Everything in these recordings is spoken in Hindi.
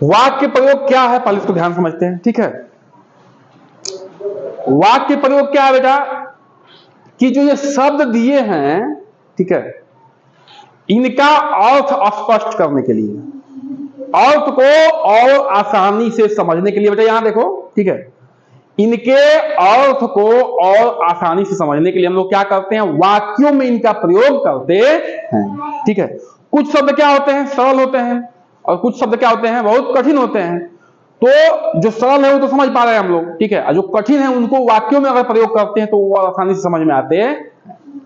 वाक्य प्रयोग क्या है, पहले इसको ध्यान समझते हैं। ठीक है, वाक्य प्रयोग क्या है बेटा, कि जो ये शब्द दिए हैं, ठीक है, इनका अर्थ स्पष्ट करने के लिए, अर्थ को और आसानी से समझने के लिए बेटा यहां देखो, ठीक है, इनके अर्थ को और आसानी से समझने के लिए हम लोग क्या करते हैं, वाक्यों में इनका प्रयोग करते हैं। ठीक है, कुछ शब्द क्या होते हैं, सरल होते हैं, और कुछ शब्द क्या होते हैं, बहुत कठिन होते हैं। तो जो सरल है वो तो समझ पा रहे हैं हम लोग, ठीक है, और जो कठिन है उनको वाक्यों में अगर प्रयोग करते हैं तो वो आसानी से समझ में आते हैं।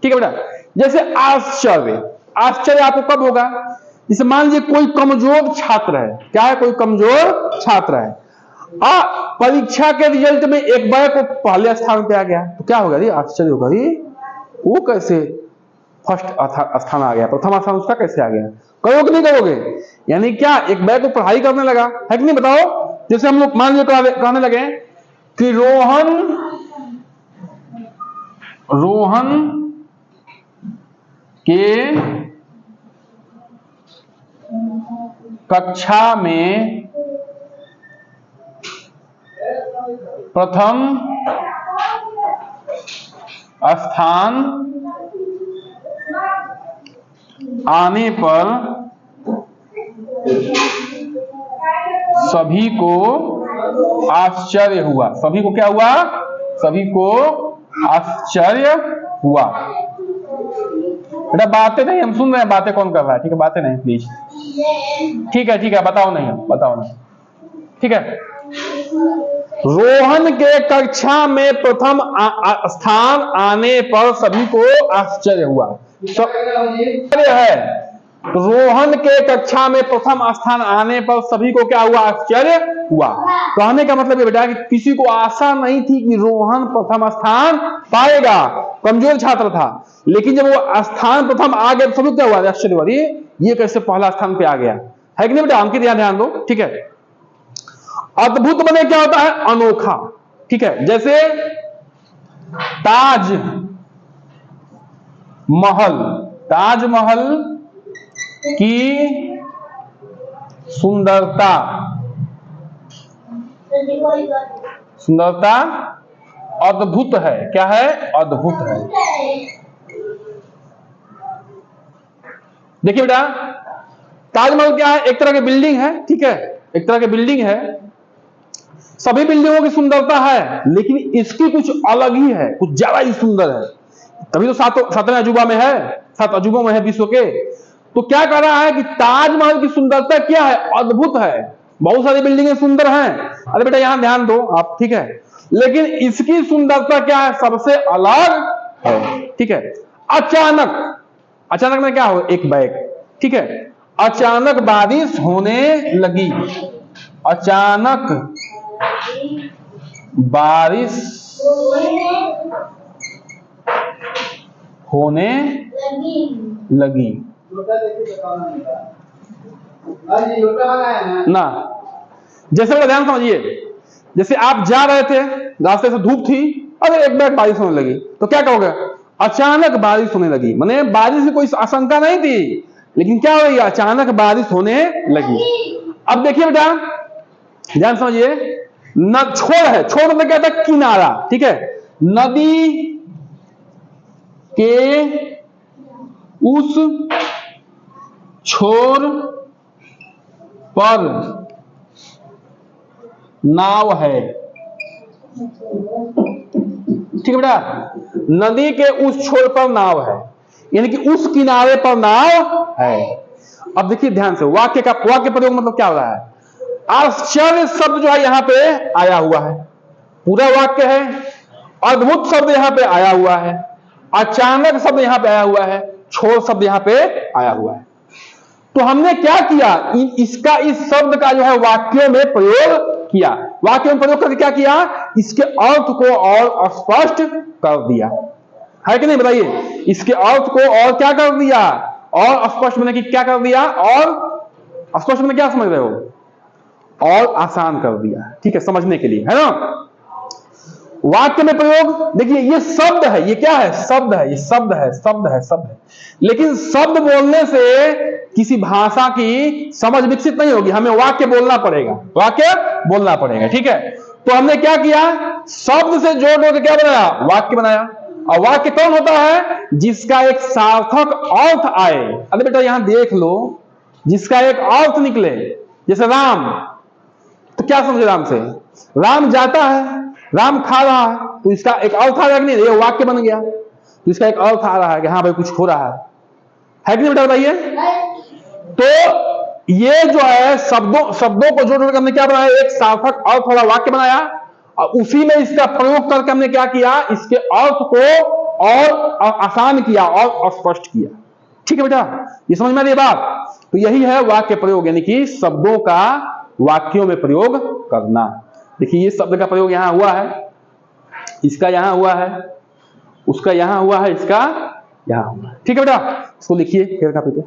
ठीक है बेटा, जैसे आश्चर्य, आश्चर्य आपको कब होगा, जैसे मान लीजिए कोई कमजोर छात्र है, क्या है, कोई कमजोर छात्र है, परीक्षा के रिजल्ट में एक बार को पहले स्थान पे आ गया, तो क्या होगा, ये आश्चर्य होगा, ये वो कैसे फर्स्ट स्थान आ गया, प्रथम स्थान उसका कैसे आ गया, करोगे नहीं करोगे, यानी क्या एक बार को पढ़ाई करने लगा है कि नहीं, बताओ। जैसे हम लोग मान लीजिए कहने लगे कि रोहन के कक्षा में प्रथम स्थान आने पर सभी को आश्चर्य हुआ, सभी को क्या हुआ, सभी को आश्चर्य हुआ। बेटा बातें नहीं, हम सुन रहे हैं, बातें कौन कर रहा है, ठीक है, बातें नहीं प्लीज, ठीक है, बताओ नहीं, बताओ नहीं, ठीक है। रोहन के कक्षा में प्रथम स्थान आने पर सभी को आश्चर्य हुआ, है, रोहन के कक्षा में प्रथम स्थान आने पर सभी को क्या हुआ, आश्चर्य हुआ। कहने का मतलब ये बेटा कि किसी को आशा नहीं थी कि रोहन प्रथम स्थान पाएगा, कमजोर छात्र था, लेकिन जब वो स्थान प्रथम आ गया तो सभी क्या हुआ, आश्चर्य हुआ, ये कैसे पहला स्थान पे आ गया, है कि नहीं बेटा, हमके ध्यान दो। ठीक है, अद्भुत बने क्या होता है, अनोखा, ठीक है, जैसे ताजमहल की सुंदरता अद्भुत है, क्या है, अद्भुत है। देखिए बेटा, ताजमहल क्या है, एक तरह की बिल्डिंग है, ठीक है, एक तरह की बिल्डिंग है, सभी बिल्डिंगों की सुंदरता है, लेकिन इसकी कुछ अलग ही है, कुछ ज्यादा ही सुंदर है, तभी तो सातवें अजूबा में है, 7 अजूबों में है विश्व के। तो क्या कह रहा है कि ताजमहल की सुंदरता क्या है, अद्भुत है, बहुत सारी बिल्डिंगें सुंदर हैं, अरे बेटा यहां ध्यान दो आप, ठीक है, लेकिन इसकी सुंदरता क्या है, सबसे अलग है। ठीक है, अचानक में क्या हो, एक बैग, ठीक है, अचानक बारिश होने लगी, अचानक बारिश होने लगी ना। जैसे ध्यान समझिए, जैसे आप जा रहे थे, रास्ते से धूप थी, अरे एक बार बारिश होने लगी, तो क्या कहोगे, अचानक बारिश होने लगी, माने बारिश की कोई आशंका नहीं थी, लेकिन क्या हो रही है, अचानक बारिश होने लगी। अब देखिए बेटा ध्यान समझिए, न छोर है, छोर मतलब क्या था, किनारा, ठीक है, नदी के उस छोर पर नाव है, ठीक है बेटा, नदी के उस छोर पर नाव है, यानी कि उस किनारे पर नाव है। अब देखिए ध्यान से, वाक्य प्रयोग मतलब क्या हो रहा है, आश्चर्य शब्द जो है यहां पे आया हुआ है, पूरा वाक्य है, अद्भुत शब्द यहां पे आया हुआ है, अचानक शब्द यहां पे आया हुआ है, छोर शब्द यहां पे आया हुआ है। तो हमने क्या किया, इसका इस शब्द का जो है वाक्यों में प्रयोग किया, वाक्यों में प्रयोग करके क्या किया, इसके अर्थ को और स्पष्ट कर दिया, है कि नहीं बताइए, इसके अर्थ को और क्या कर दिया, और स्पष्ट मैंने कि क्या कर दिया, और स्पष्ट मैंने क्या समझ रहे हो, और आसान कर दिया, ठीक है, समझने के लिए, है ना। वाक्य में प्रयोग, देखिए ये शब्द है, ये क्या है, शब्द है, ये शब्द है, शब्द है, शब्द है। लेकिन शब्द बोलने से किसी भाषा की समझ विकसित नहीं होगी, हमें वाक्य बोलना पड़ेगा, वाक्य बोलना पड़ेगा, ठीक है। तो हमने क्या किया, शब्द से जोड़ जोड़ के क्या बनाया, वाक्य बनाया। और वाक्य कौन होता है, जिसका एक सार्थक अर्थ आए। अरे बेटा यहां देख लो, जिसका एक अर्थ निकले, जैसे राम, तो क्या समझे राम से, राम जाता है, राम खा रहा है, तो इसका एक अर्थ आ रहा है कि नहीं, ये वाक्य बन गया, तो इसका एक अर्थ आ रहा है कि हाँ भाई कुछ हो रहा है कि नहीं बेटा बताइए। तो ये जो है शब्दों को जोड़ जोड़ कर हमने क्या बनाया, एक सार्थक अर्थ वाला वाक्य बनाया, और उसी में इसका प्रयोग करके हमने क्या किया, इसके अर्थ को और आसान किया और स्पष्ट किया। ठीक है बेटा, ये समझ में आ रही बात। तो यही है वाक्य प्रयोग, यानी कि शब्दों का वाक्यों में प्रयोग करना। देखिए ये शब्द का प्रयोग यहां हुआ है, इसका यहां हुआ है, उसका यहां हुआ है, इसका यहां हुआ है। ठीक है बेटा, इसको लिखिए फिर कॉपी पे।